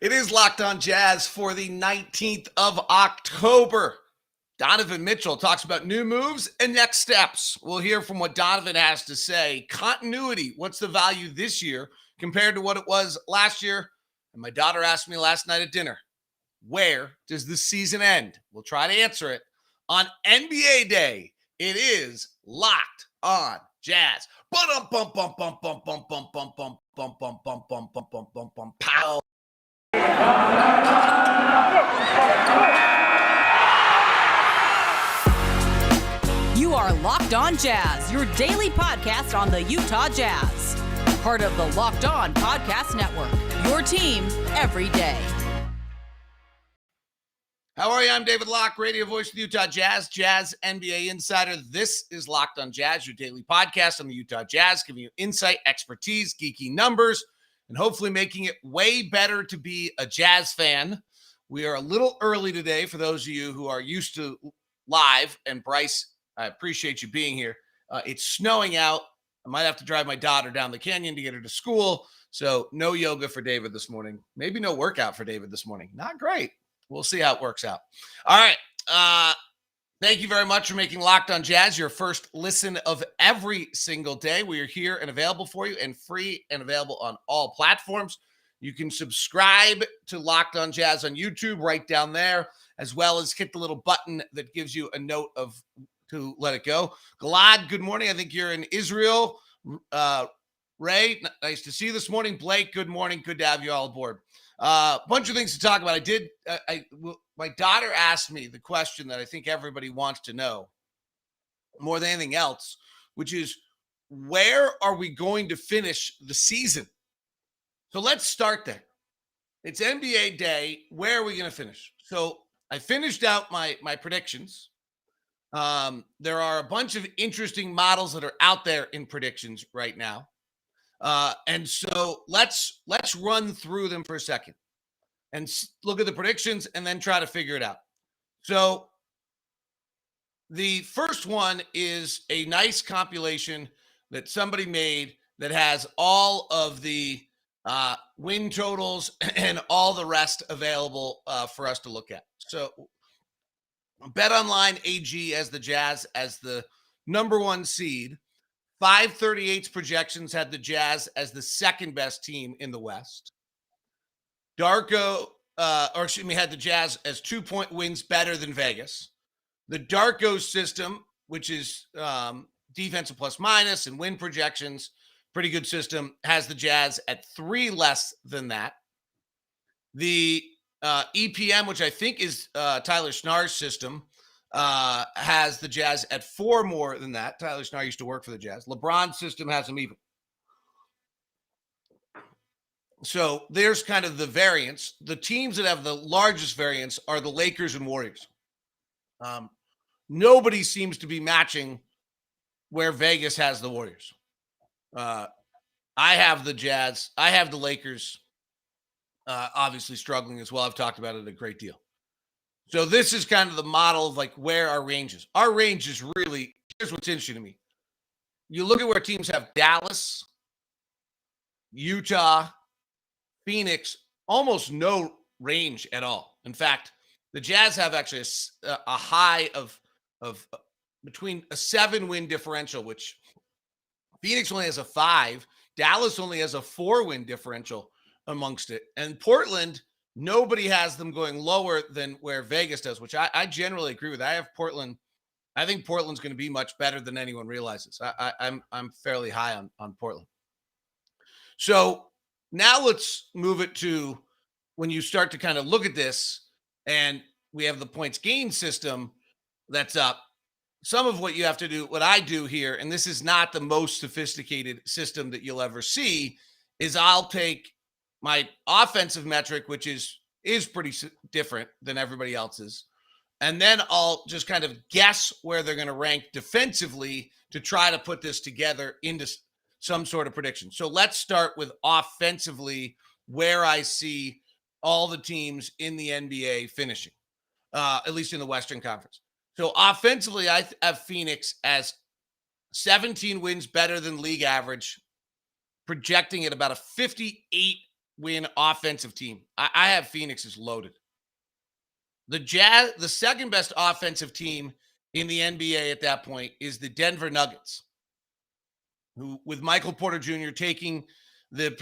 It is Locked On Jazz for the 19th of October. Donovan Mitchell talks about new moves and next steps. We'll hear from what Donovan has to say. Continuity, what's the value this year compared to what it was last year? And my daughter asked me last night at dinner, where does the season end? We'll try to answer it on NBA Day. It is Locked On Jazz. Pow. You are Locked On Jazz, your daily podcast on the Utah Jazz. Part of the Locked On Podcast Network, your team every day. How are you? I'm David Locke, radio voice of the Utah Jazz, Jazz NBA insider. This is Locked On Jazz, your daily podcast on the Utah Jazz, giving you insight, expertise, geeky numbers, and hopefully making it way better to be a Jazz fan. We are a little early today for those of you who are used to live, and Bryce, I appreciate you being here. It's snowing out. I might have to drive my daughter down the canyon to get her to school, so no yoga for David this morning. Maybe no workout for David this morning. Not great. We'll see how it works out. All right. Thank you very much for making Locked On Jazz your first listen of every single day. We are here and available for you and free and available on all platforms. You can subscribe to Locked On Jazz on YouTube right down there, as well as hit the little button that gives you a note to let it go. Gilad, good morning. I think you're in Israel. Ray, nice to see you this morning. Blake, good morning. Good to have you all aboard. Bunch of things to talk about. My daughter asked me the question that I think everybody wants to know more than anything else, which is, where are we going to finish the season? So let's start there. It's NBA Day. Where are we going to finish? So I finished out my predictions. There are a bunch of interesting models that are out there in predictions right now. And so let's run through them for a second and look at the predictions and then try to figure it out. So the first one is a nice compilation that somebody made that has all of the win totals and all the rest available for us to look at. So BetOnline AG as the Jazz as the number one seed. 538's projections had the Jazz as the second best team in the West. Had the Jazz as 2-point wins better than Vegas. The Darko system, which is defensive plus minus and win projections, pretty good system, has the Jazz at 3 less than that. The EPM, which I think is Tyler Schnarr's system, has the Jazz at 4 more than that. Tyler Schnarr used to work for the Jazz. LeBron's system has them even. So there's kind of the variance. The teams that have the largest variance are the Lakers and Warriors. Nobody seems to be matching where Vegas has the Warriors. I have the Jazz. I have the Lakers obviously struggling as well. I've talked about it a great deal. So this is kind of the model of like where our range is. Our range is really, here's what's interesting to me. You look at where teams have Dallas, Utah, Phoenix, almost no range at all. In fact, the Jazz have actually a high of between a 7-win differential, which Phoenix only has a 5. Dallas only has a 4-win differential amongst it. And Portland, nobody has them going lower than where Vegas does, which I generally agree with. I have Portland. I think Portland's going to be much better than anyone realizes. I'm fairly high on Portland. So now let's move it to when you start to kind of look at this, and we have the points gain system that's up. Some of what you have to do, what I do here, and this is not the most sophisticated system that you'll ever see, is I'll take my offensive metric, which is pretty different than everybody else's, and then I'll just kind of guess where they're going to rank defensively to try to put this together into some sort of prediction. So let's start with offensively, where I see all the teams in the NBA finishing, at least in the Western Conference. So offensively, I have Phoenix as 17 wins better than league average, projecting at about a 58 win offensive team. I have Phoenix is loaded. The Jazz, the second best offensive team in the NBA at that point is the Denver Nuggets, who with Michael Porter Jr. taking the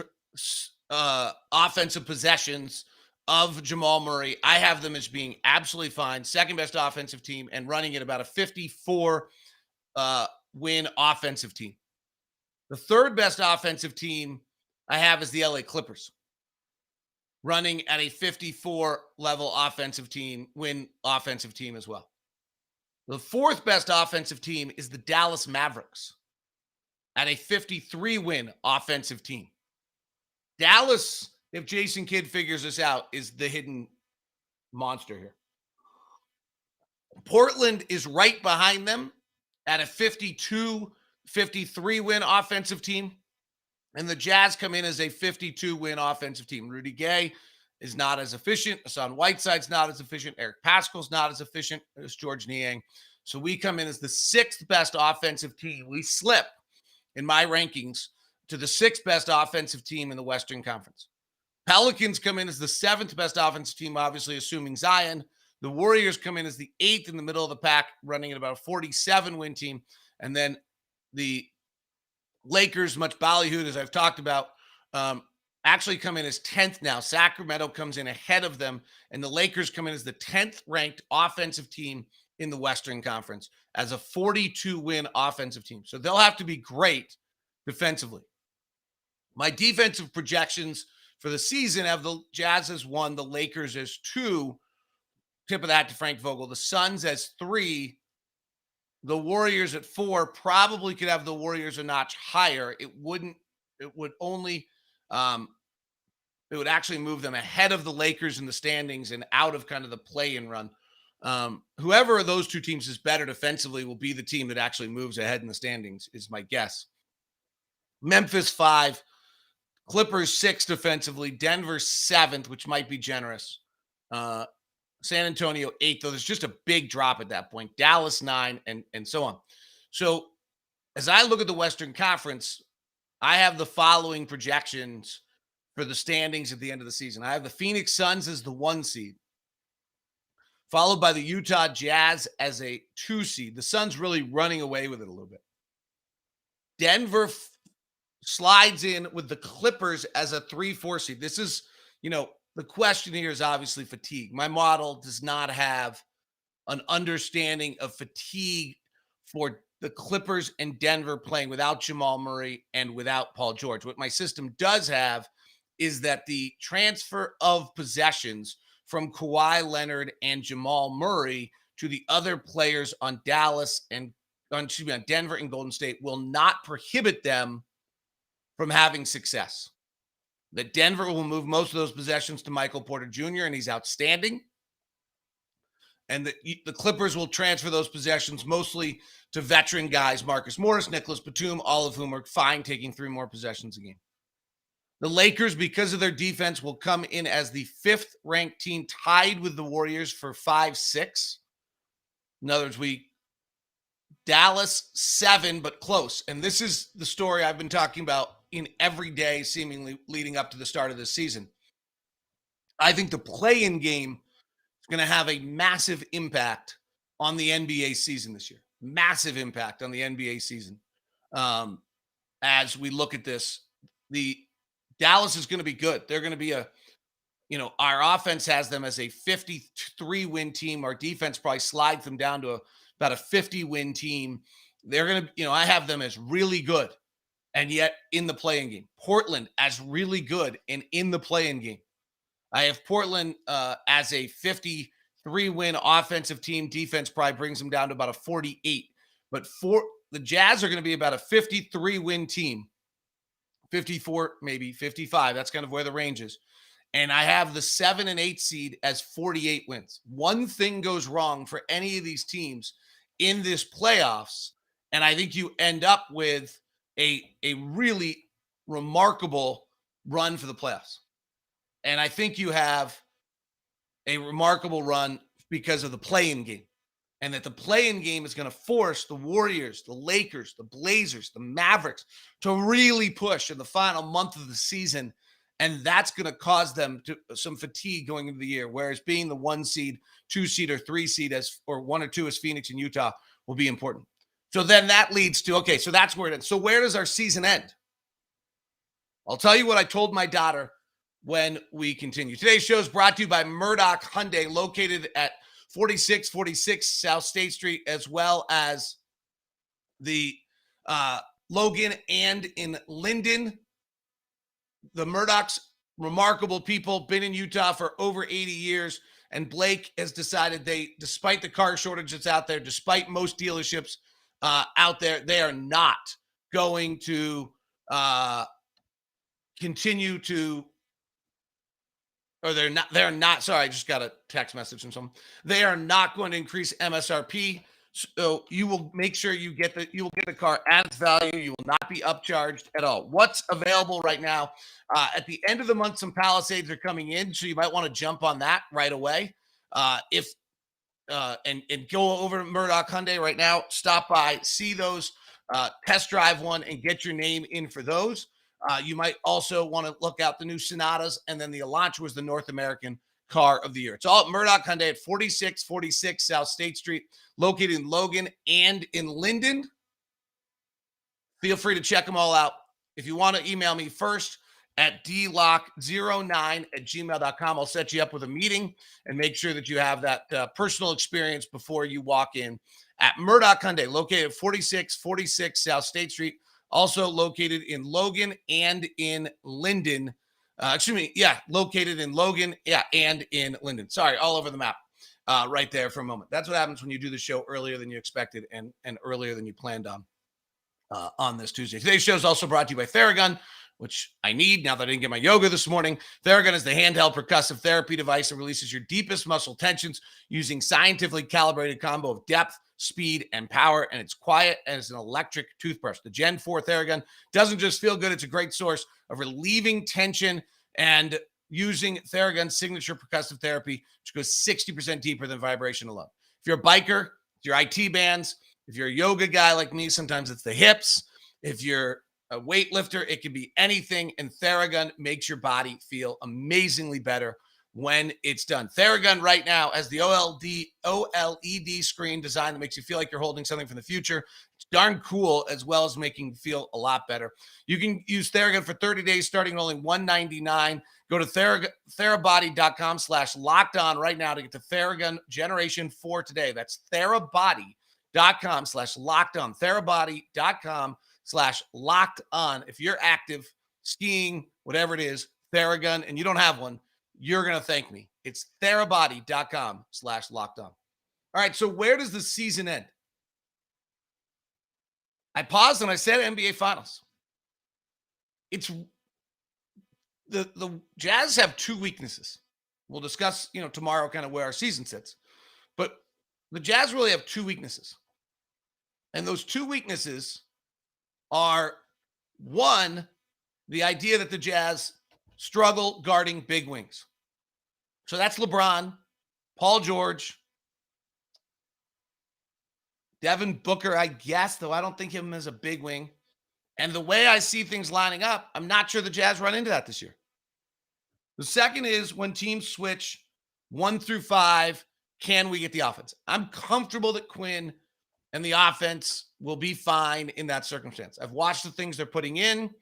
offensive possessions of Jamal Murray. I have them as being absolutely fine. Second best offensive team and running at about a 54 win offensive team. The third best offensive team I have is the LA Clippers, running at a 54 level offensive team, win offensive team as well. The fourth best offensive team is the Dallas Mavericks at a 53 win offensive team. Dallas, if Jason Kidd figures this out, is the hidden monster here. Portland is right behind them at a 52, 53 win offensive team. And the Jazz come in as a 52 win offensive team. Rudy Gay is not as efficient. Hassan Whiteside's not as efficient. Eric Pascal's not as efficient as George Niang. So we come in as the sixth best offensive team. We slip in my rankings to the sixth best offensive team in the Western Conference. Pelicans come in as the seventh best offensive team, obviously assuming Zion. The Warriors come in as the eighth in the middle of the pack, running at about a 47 win team. And then the Lakers, much ballyhooed as I've talked about, actually come in as 10th now. Sacramento comes in ahead of them, and the Lakers come in as the 10th ranked offensive team in the Western Conference as a 42 win offensive team. So they'll have to be great defensively. My defensive projections for the season have the Jazz as 1, the Lakers as 2. Tip of that to Frank Vogel. The Suns as 3. The Warriors at 4. Probably could have the Warriors a notch higher. It would actually move them ahead of the Lakers in the standings and out of kind of the play-in run. Whoever of those two teams is better defensively will be the team that actually moves ahead in the standings, is my guess. Memphis 5, Clippers 6 defensively, Denver 7th, which might be generous. San Antonio 8th, though there's just a big drop at that point. Dallas 9, and so on. So as I look at the Western Conference, I have the following projections for the standings at the end of the season. I have the Phoenix Suns as the 1 seed, followed by the Utah Jazz as a 2 seed. The Suns really running away with it a little bit. Denver slides in with the Clippers as a 3-4 seed. This is, the question here is obviously fatigue. My model does not have an understanding of fatigue for the Clippers and Denver playing without Jamal Murray and without Paul George. What my system does have is that the transfer of possessions from Kawhi Leonard and Jamal Murray to the other players on on Denver and Golden State will not prohibit them from having success. That Denver will move most of those possessions to Michael Porter Jr., and he's outstanding. And the Clippers will transfer those possessions mostly to veteran guys, Marcus Morris, Nicholas Batum, all of whom are fine taking 3 more possessions a game. The Lakers, because of their defense, will come in as the 5th ranked team, tied with the Warriors for 5-6. In other words, Dallas 7, but close. And this is the story I've been talking about in every day, seemingly leading up to the start of this season. I think the play-in game is going to have a massive impact on the NBA season this year. Massive impact on the NBA season. As we look at this, the Dallas is going to be good. They're going to be our offense has them as a 53 win team. Our defense probably slides them down to about a 50 win team. They're going to, I have them as really good. And yet in the play-in game. Portland as really good and in the play-in game. I have Portland as a 53-win offensive team. Defense probably brings them down to about a 48. But the Jazz are going to be about a 53-win team. 54, maybe 55. That's kind of where the range is. And I have the 7 and 8 seed as 48 wins. One thing goes wrong for any of these teams in this playoffs, and I think you end up with a really remarkable run for the playoffs. And I think you have a remarkable run because of the play-in game. And that the play-in game is going to force the Warriors, the Lakers, the Blazers, the Mavericks to really push in the final month of the season And that's going to cause them some fatigue going into the year. Whereas being the 1 seed, 2 seed, or 3 seed or 1 or 2 as Phoenix and Utah will be important. So then that leads to, okay, so that's where it ends. So where does our season end? I'll tell you what I told my daughter when we continue. Today's show is brought to you by Murdoch Hyundai, located at 4646 South State Street, as well as the Logan and in Linden. The Murdochs, remarkable people, been in Utah for over 80 years. And Blake has decided despite the car shortage that's out there, despite most dealerships out there, they are not going to continue to, or they're not, sorry, I just got a text message from someone. They are not going to increase MSRP. So you will make sure you will get the car at its value. You will not be upcharged at all. What's available right now? At the end of the month, some Palisades are coming in, so you might want to jump on that right away. And go over to Murdoch Hyundai right now. Stop by, see those, test drive one, and get your name in for those. You might also want to look out the new Sonatas, and then the Elantra was the North American car of the year. It's all at Murdoch Hyundai at 4646 South State Street, located in Logan and in Linden. Feel free to check them all out. If you want to email me first at dlock09@gmail.com, I'll set you up with a meeting and make sure that you have that personal experience before you walk in at Murdoch Hyundai, located at 4646 South State Street, also located in Logan and in Linden. Located in Logan, and in Linden. Sorry, all over the map right there for a moment. That's what happens when you do the show earlier than you expected and earlier than you planned on this Tuesday. Today's show is also brought to you by Theragun, which I need now that I didn't get my yoga this morning. Theragun is the handheld percussive therapy device that releases your deepest muscle tensions using scientifically calibrated combo of depth, speed, and power, and it's quiet and it's an electric toothbrush. The Gen 4 Theragun doesn't just feel good, it's a great source of relieving tension and using Theragun's signature percussive therapy, which goes 60% deeper than vibration alone. If you're a biker, if you're IT bands, if you're a yoga guy like me, sometimes it's the hips. If you're a weightlifter, it can be anything, and Theragun makes your body feel amazingly better when it's done. Theragun right now has the OLED screen design that makes you feel like you're holding something from the future. It's darn cool, as well as making you feel a lot better. You can use Theragun for 30 days starting at only $199. Go to therabody.com/lockedon right now to get the Theragun Generation 4 today. That's therabody.com/lockedon. therabody.com/lockedon. If you're active, skiing, whatever it is, Theragun, and you don't have one, you're going to thank me. It's therabody.com/lockedon. All right, so where does the season end? I paused and I said NBA Finals. It's the Jazz have two weaknesses. We'll discuss, tomorrow kind of where our season sits. But the Jazz really have two weaknesses. And those two weaknesses are, one, the idea that the Jazz struggle guarding big wings. So that's LeBron, Paul George, Devin Booker, I guess, though I don't think of him as a big wing. And the way I see things lining up, I'm not sure the Jazz run into that this year. The second is when teams switch 1 through 5, can we get the offense? I'm comfortable that Quinn and the offense will be fine in that circumstance. I've watched the things they're putting in.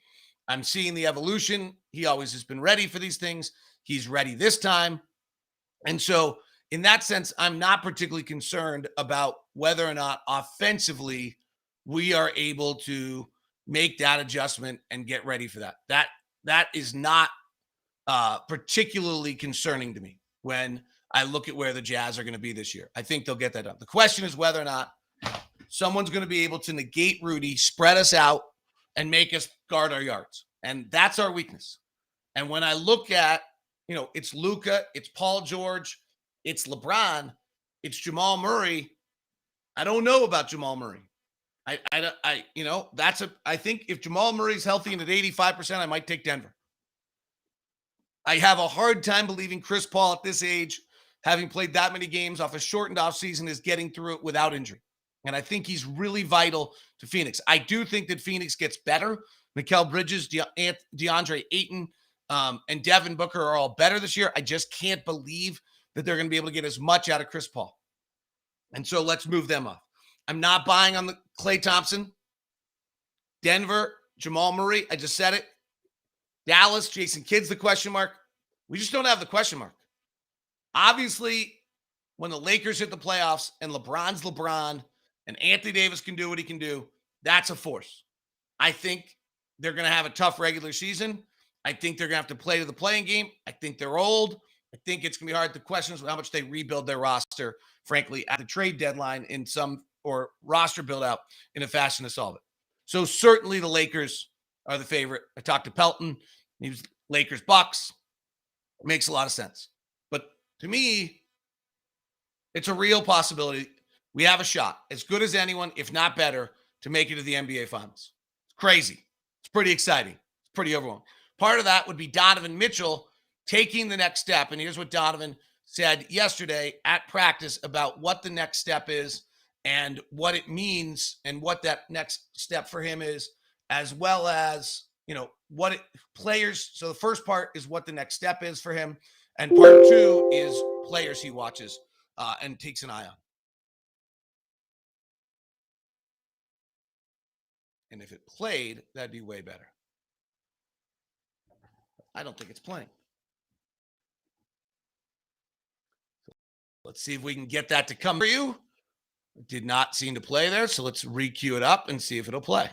I'm seeing the evolution. He always has been ready for these things. He's ready this time. And so in that sense, I'm not particularly concerned about whether or not offensively we are able to make that adjustment and get ready for that. That is not particularly concerning to me when I look at where the Jazz are going to be this year. I think they'll get that done. The question is whether or not someone's going to be able to negate Rudy, spread us out, and make us guard our yards. And that's our weakness. And when I look at, it's Luka, it's Paul George, it's LeBron, it's Jamal Murray. I don't know about Jamal Murray. I think if Jamal Murray's healthy and at 85%, I might take Denver. I have a hard time believing Chris Paul at this age, having played that many games off a shortened offseason, is getting through it without injury. And I think he's really vital to Phoenix. I do think that Phoenix gets better. Mikal Bridges, DeAndre Ayton, and Devin Booker are all better this year. I just can't believe that they're going to be able to get as much out of Chris Paul. And so let's move them up. I'm not buying on the Klay Thompson. Denver, Jamal Murray. I just said it. Dallas, Jason Kidd's the question mark. We just don't have the question mark. Obviously, when the Lakers hit the playoffs and LeBron's LeBron and Anthony Davis can do what he can do, that's a force. I think they're going to have a tough regular season. I think they're going to have to play to the playing game. I think they're old. I think it's going to be hard. The question is how much they rebuild their roster, frankly, at the trade deadline in some or roster build out in a fashion to solve it. So certainly the Lakers are the favorite. I talked to Pelton. He was Lakers Bucks. Makes a lot of sense. But to me, it's a real possibility. We have a shot, as good as anyone, if not better, to make it to the NBA Finals. It's crazy. It's pretty exciting. It's pretty overwhelming. Part of that would be Donovan Mitchell taking the next step. And here's what Donovan said yesterday at practice about what the next step is and what it means and what that next step for him is, as well as, what players. So the first part is what the next step is for him. And part two is players he watches and takes an eye on. And if it played, that'd be way better. I don't think it's playing. Let's see if we can get that to come for you. It did not seem to play there, so let's re-cue it up and see if it'll play.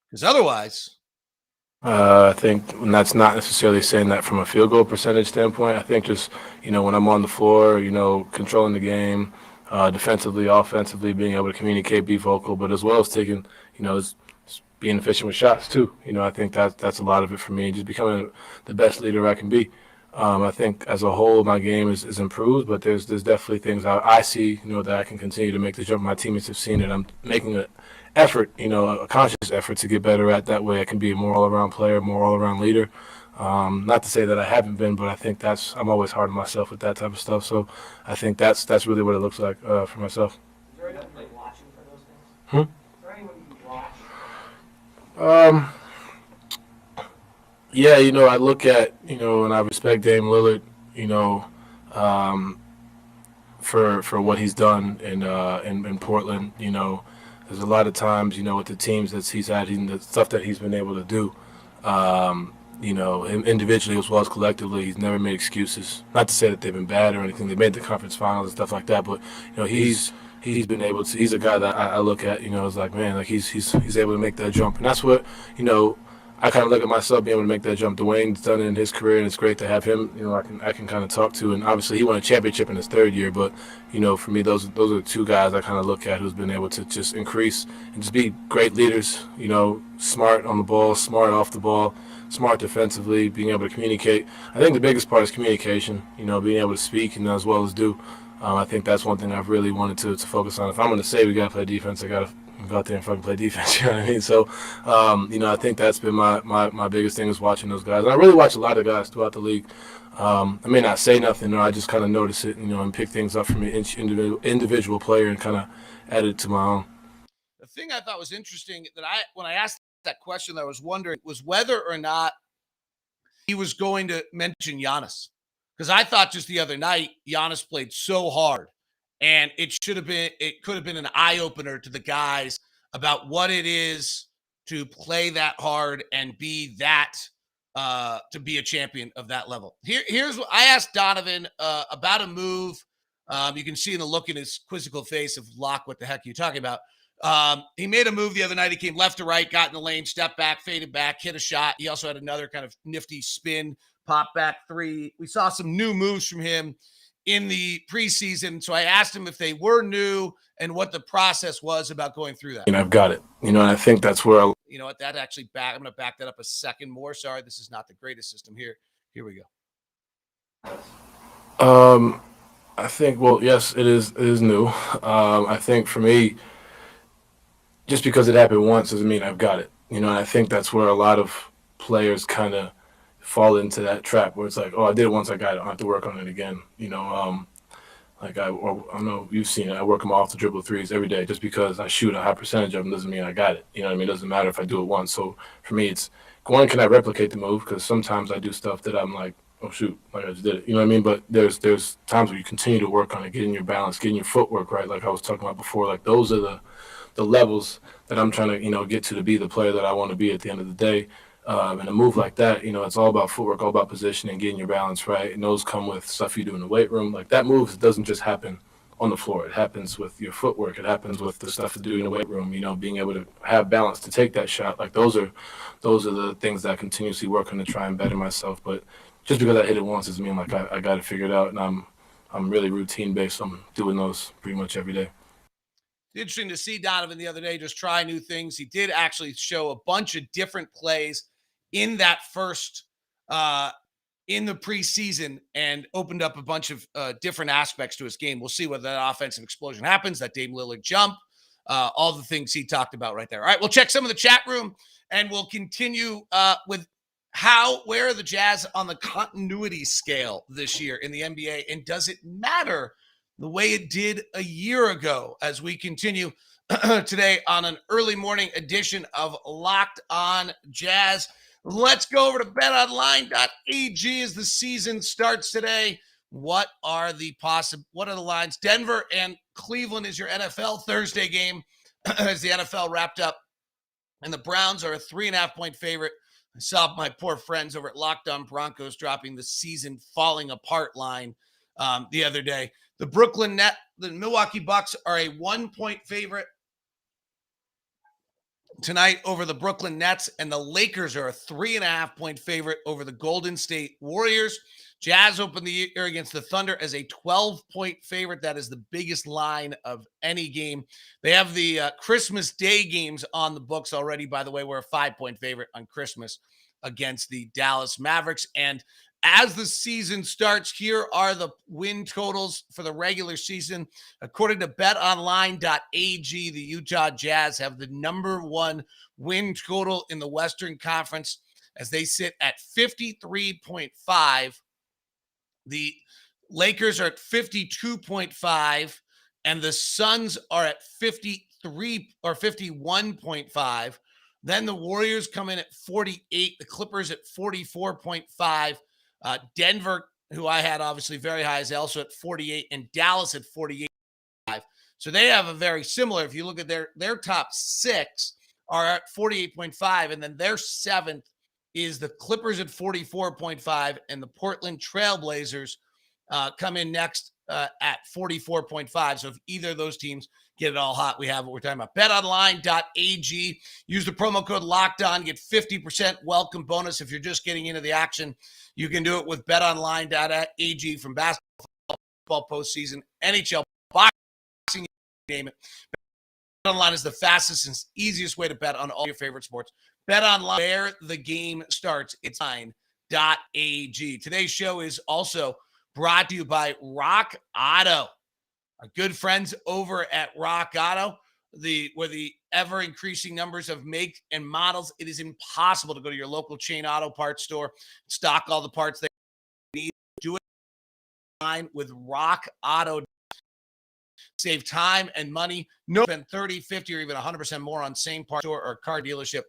Because otherwise... I think, and that's not necessarily saying that from a field goal percentage standpoint. I think just, when I'm on the floor, controlling the game, defensively, offensively, being able to communicate, be vocal, but as well as taking, being efficient with shots too. I think that's a lot of it for me, just becoming the best leader I can be. I think as a whole, my game is improved, but there's definitely things I see, that I can continue to make the jump. My teammates have seen it. I'm making an effort, a conscious effort to get better at. That way I can be a more all-around player, more all-around leader. Not to say that I haven't been, but I think I'm always hard on myself with that type of stuff. So I think that's really what it looks like for myself. Is there anyone like watching for those things? Is there anyone you watch? Yeah, I look at, and I respect Dame Lillard, for what he's done in Portland. There's a lot of times, with the teams that he's had, the stuff that he's been able to do, him individually as well as collectively, he's never made excuses. Not to say that they've been bad or anything. They made the conference finals and stuff like that, but, he's been able to. He's a guy that I look at, it's like, man, like he's able to make that jump, and that's what, I kind of look at myself being able to make that jump. Dwayne's done it in his career, and it's great to have him. I can kind of talk to, and obviously he won a championship in his third year. But for me, those are the two guys I kind of look at who's been able to just increase and just be great leaders. Smart on the ball, smart off the ball, smart defensively, being able to communicate. I think the biggest part is communication. Being able to speak and as well as do. I think that's one thing I've really wanted to focus on. If I'm going to say we got to play defense, I got to go out there and fucking play defense. You know what I mean? So, I think that's been my biggest thing is watching those guys. And I really watch a lot of guys throughout the league. I may not say nothing, or I just kind of notice it, and pick things up from each individual player and kind of add it to my own. The thing I thought was interesting that when I asked that question, I was wondering was whether or not he was going to mention Giannis. Because I thought just the other night, Giannis played so hard. And it could have been an eye-opener to the guys about what it is to play that hard and be that, to be a champion of that level. Here's what I asked Donovan about a move. You can see in the look in his quizzical face of Locke, what the heck are you talking about? He made a move the other night. He came left to right, got in the lane, stepped back, faded back, hit a shot. He also had another kind of nifty spin, pop back three. We saw some new moves from him in the preseason. So I asked him if they were new and what the process was about going through that. And I've got it, and I think that's where I'm going to back that up a second more. Sorry, this is not the greatest system here. Here we go. I think, yes, it is new. I think for me, just because it happened once doesn't mean I've got it. And I think that's where a lot of players kind of fall into that trap where it's like, oh, I did it once, I got it, I don't have to work on it again. I know you've seen it. I work them off the dribble threes every day. Just because I shoot a high percentage of them doesn't mean I got it. You know what I mean? It doesn't matter if I do it once. So for me, it's one, can I replicate the move? Because sometimes I do stuff that I'm like, oh shoot, like I just did it. You know what I mean? But there's times where you continue to work on it, getting your balance, getting your footwork right, like I was talking about before. Like those are the levels that I'm trying to, get to be the player that I want to be at the end of the day. And a move like that, it's all about footwork, all about positioning, getting your balance right. And those come with stuff you do in the weight room. Like that move doesn't just happen on the floor. It happens with your footwork. It happens with the stuff to do in the weight room, being able to have balance to take that shot. Like those are the things that I continuously work on to try and better myself. But just because I hit it once doesn't mean like I got to figure it out. And I'm really routine based. I'm doing those pretty much every day. Interesting to see Donovan the other day just try new things. He did actually show a bunch of different plays in that first in the preseason and opened up a bunch of different aspects to his game. We'll see whether that offensive explosion happens, that Dame Lillard jump, all the things he talked about right there. All right, we'll check some of the chat room and we'll continue with where are the Jazz on the continuity scale this year in the NBA, and does it matter the way it did a year ago as we continue today on an early morning edition of Locked On Jazz. Let's go over to betonline.ag as the season starts today. What are the lines? Denver and Cleveland is your NFL Thursday game as the NFL wrapped up. And the Browns are a 3.5-point favorite. I saw my poor friends over at Locked On Broncos dropping the season falling apart line the other day. The Milwaukee Bucks are a 1-point favorite tonight over the Brooklyn Nets, and the Lakers are a 3.5-point favorite over the Golden State Warriors. Jazz opened the year against the Thunder as a 12-point favorite. That is the biggest line of any game. They have the Christmas Day games on the books already, by the way. We're a 5-point favorite on Christmas against the Dallas Mavericks. And as the season starts, here are the win totals for the regular season. According to betonline.ag, the Utah Jazz have the number one win total in the Western Conference as they sit at 53.5. The Lakers are at 52.5, and the Suns are at 53 or 51.5. Then the Warriors come in at 48, the Clippers at 44.5. Denver, who I had obviously very high, is also at 48, and Dallas at 48.5. So they have a very similar, if you look at their top six are at 48.5, and then their seventh is the Clippers at 44.5, and the Portland Trailblazers come in next at 44.5. So if either of those teams get it all hot, we have what we're talking about. BetOnline.ag. Use the promo code LOCKEDON. Get 50% welcome bonus if you're just getting into the action. You can do it with BetOnline.ag from basketball postseason, NHL, boxing, you name it. BetOnline is the fastest and easiest way to bet on all your favorite sports. BetOnline, where the game starts. It's .ag. Today's show is also brought to you by Rock Auto. Our good friends over at Rock Auto, where the ever-increasing numbers of make and models, it is impossible to go to your local chain auto parts store, stock all the parts they need. Do it with Rock Auto. Save time and money. No, spend 30, 50, or even 100% more on same part store or car dealership.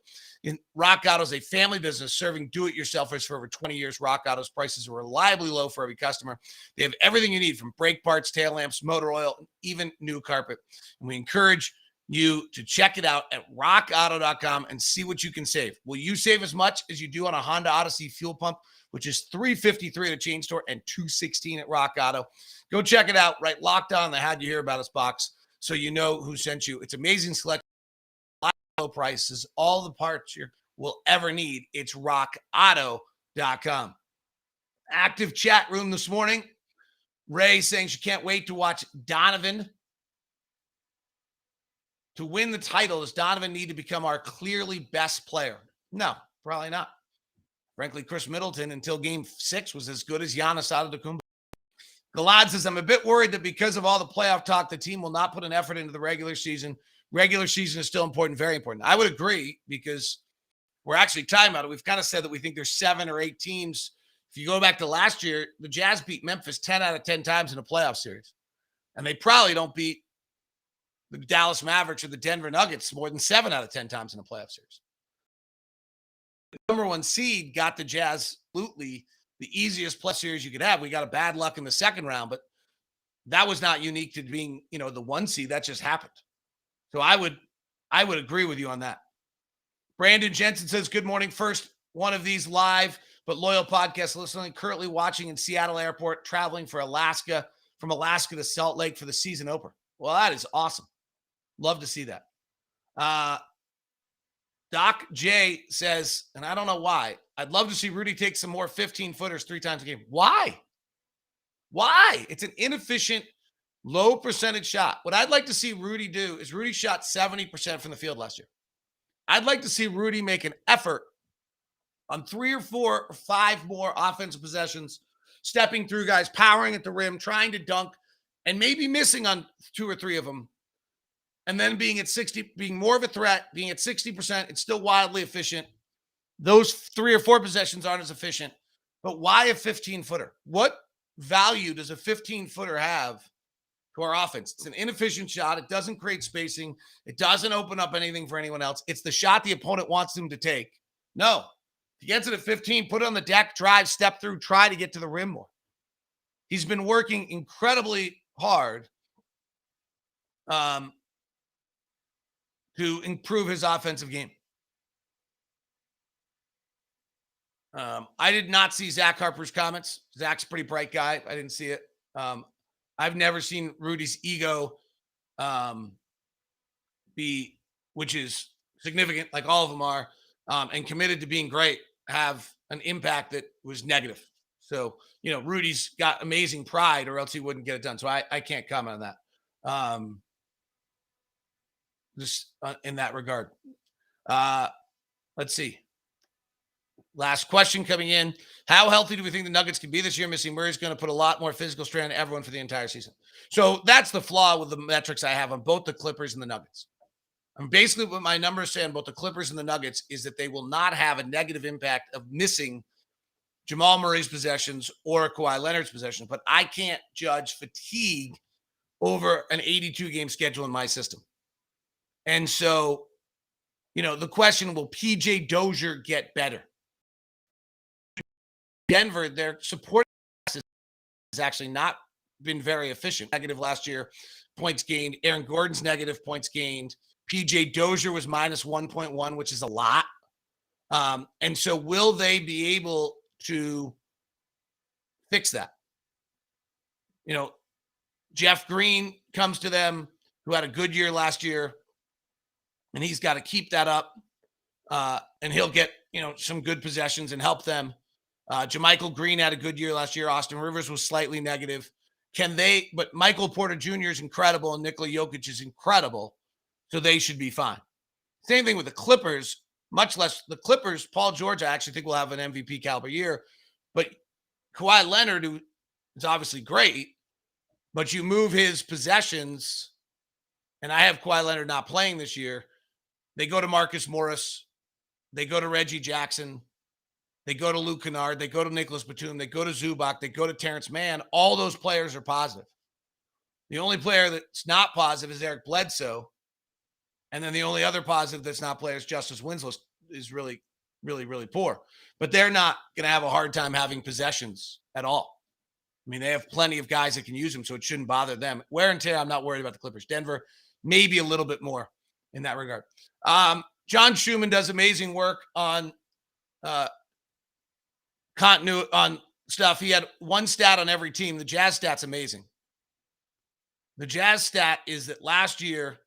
Rock Auto is a family business serving do-it-yourselfers for over 20 years. Rock Auto's prices are reliably low for every customer. They have everything you need, from brake parts, tail lamps, motor oil, and even new carpet. And we encourage you to check it out at rockauto.com and see what you can save. Will you save as much as you do on a Honda Odyssey fuel pump, which is $353 at a chain store and $216 at Rock Auto? Go check it out. Right, Locked On, the How'd You Hear About Us box, so you know who sent you. It's amazing selection, low prices, all the parts you will ever need. It's rockauto.com. Active chat room this morning. Ray saying she can't wait to watch Donovan. To win the title, does Donovan need to become our clearly best player? No, probably not. Frankly, Chris Middleton, until game 6, was as good as Giannis Antetokounmpo. Galad says, I'm a bit worried that because of all the playoff talk, the team will not put an effort into the regular season. Regular season is still important, very important. I would agree, because we're actually talking about it. We've kind of said that we think there's 7 or 8 teams. If you go back to last year, the Jazz beat Memphis 10 out of 10 times in a playoff series. And they probably don't beat the Dallas Mavericks or the Denver Nuggets more than 7 out of 10 times in a playoff series. number one seed got the Jazz absolutely the easiest plus series you could have. We got a bad luck in the second round, but that was not unique to being, the one seed. That just happened. So I would agree with you on that. Brandon Jensen says, good morning. First one of these live, but loyal podcast listening, currently watching in Seattle Airport, traveling from Alaska to Salt Lake for the season opener. Well, that is awesome. Love to see that. Doc J says, and I don't know why, I'd love to see Rudy take some more 15-footers 3 times a game. Why? It's an inefficient, low percentage shot. What I'd like to see Rudy do is Rudy shot 70% from the field last year. I'd like to see Rudy make an effort on 3 or 4 or 5 more offensive possessions, stepping through guys, powering at the rim, trying to dunk, and maybe missing on 2 or 3 of them. And then being at 60, being more of a threat, being at 60%, it's still wildly efficient. Those 3 or 4 possessions aren't as efficient. But why a 15-footer? What value does a 15-footer have to our offense? It's an inefficient shot. It doesn't create spacing. It doesn't open up anything for anyone else. It's the shot the opponent wants him to take. No. If he gets it at 15, put it on the deck, drive, step through, try to get to the rim more. He's been working incredibly hard to improve his offensive game. I did not see Zach Harper's comments. Zach's a pretty bright guy. I didn't see it. I've never seen Rudy's ego be, which is significant, like all of them are, and committed to being great, have an impact that was negative. So, Rudy's got amazing pride or else he wouldn't get it done. So I can't comment on that. Just in that regard. Let's see. Last question coming in. How healthy do we think the Nuggets can be this year? Missing Murray's going to put a lot more physical strain on everyone for the entire season. So that's the flaw with the metrics I have on both the Clippers and the Nuggets. Basically what my numbers say on both the Clippers and the Nuggets is that they will not have a negative impact of missing Jamal Murray's possessions or Kawhi Leonard's possessions, but I can't judge fatigue over an 82-game schedule in my system. And so, the question, will PJ Dozier get better? Denver, their support has actually not been very efficient. Negative last year, points gained. Aaron Gordon's negative, points gained. PJ Dozier was minus 1.1, which is a lot. And so will they be able to fix that? Jeff Green comes to them, who had a good year last year, and he's got to keep that up. And he'll get, some good possessions and help them. JaMychal Green had a good year last year. Austin Rivers was slightly negative. But Michael Porter Jr. is incredible and Nikola Jokic is incredible. So they should be fine. Same thing with the Clippers, much less the Clippers. Paul George, I actually think will have an MVP caliber year. But Kawhi Leonard, who is obviously great, but you move his possessions, and I have Kawhi Leonard not playing this year. They go to Marcus Morris. They go to Reggie Jackson. They go to Luke Kennard. They go to Nicholas Batum. They go to Zubac. They go to Terrence Mann. All those players are positive. The only player that's not positive is Eric Bledsoe. And then the only other positive that's not player is Justice Winslow is really, really, really poor. But they're not going to have a hard time having possessions at all. I mean, they have plenty of guys that can use them, so it shouldn't bother them. Wear and tear, I'm not worried about the Clippers. Denver, maybe a little bit more in that regard. John Schumann does amazing work on continuity on stuff. He had one stat on every team. The Jazz stat's amazing. The Jazz stat is that last year,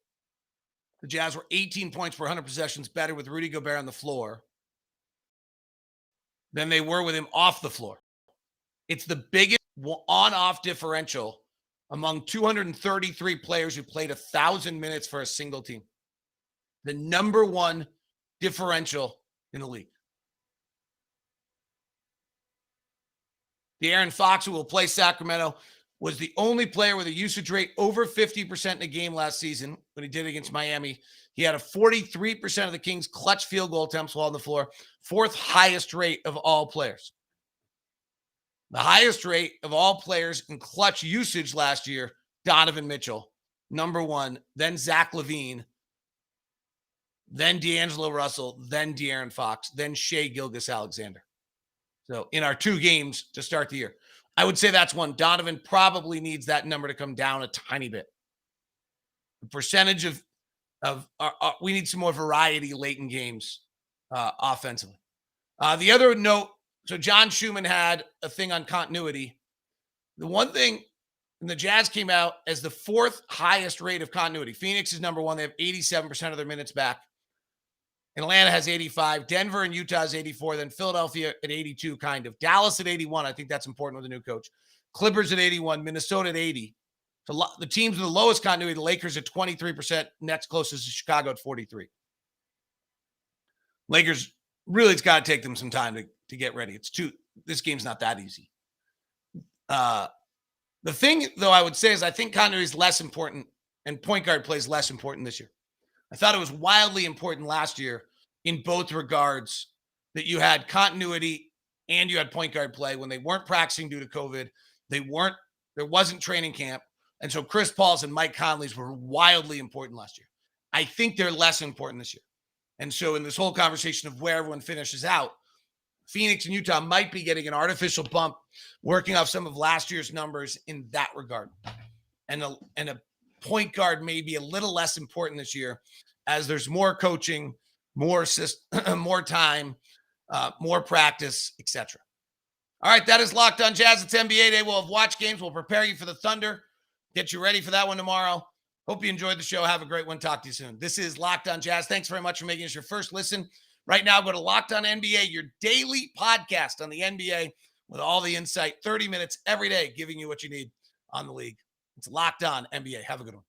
the Jazz were 18 points per 100 possessions better with Rudy Gobert on the floor than they were with him off the floor. It's the biggest on-off differential among 233 players who played 1,000 minutes for a single team. The number one differential in the league. De'Aaron Fox, who will play Sacramento, was the only player with a usage rate over 50% in a game last season when he did it against Miami. He had a 43% of the Kings' clutch field goal attempts while on the floor, 4th highest rate of all players. The highest rate of all players in clutch usage last year, Donovan Mitchell, number 1, then Zach LaVine, then D'Angelo Russell, then De'Aaron Fox, then Shea Gilgeous-Alexander. So in our 2 games to start the year, I would say that's one. Donovan probably needs that number to come down a tiny bit. The percentage of we need some more variety late in games offensively. The other note, so John Schumann had a thing on continuity. The one thing, and the Jazz came out as the 4th highest rate of continuity. Phoenix is number 1. They have 87% of their minutes back. Atlanta has 85. Denver and Utah is 84. Then Philadelphia at 82, kind of. Dallas at 81. I think that's important with a new coach. Clippers at 81. Minnesota at 80. So the teams with the lowest continuity, the Lakers at 23%. Next closest is Chicago at 43. Lakers, really, it's got to take them some time to get ready. This game's not that easy. The thing, though, I would say is I think continuity is less important and point guard play is less important this year. I thought it was wildly important last year in both regards that you had continuity and you had point guard play when they weren't practicing due to COVID. There wasn't training camp. And so Chris Paul's and Mike Conley's were wildly important last year. I think they're less important this year. And so in this whole conversation of where everyone finishes out, Phoenix and Utah might be getting an artificial bump, working off some of last year's numbers in that regard. And a point guard may be a little less important this year as there's more coaching, more time, more practice, etc. All right, that is Locked on Jazz. It's NBA Day. We'll have watch games. We'll prepare you for the Thunder, get you ready for that one tomorrow. Hope you enjoyed the show. Have a great one. Talk to you soon. This is Locked on Jazz. Thanks very much for making us your first listen. Right now, go to Locked on NBA, your daily podcast on the NBA with all the insight, 30 minutes every day, giving you what you need on the league. It's Locked on NBA. Have a good one.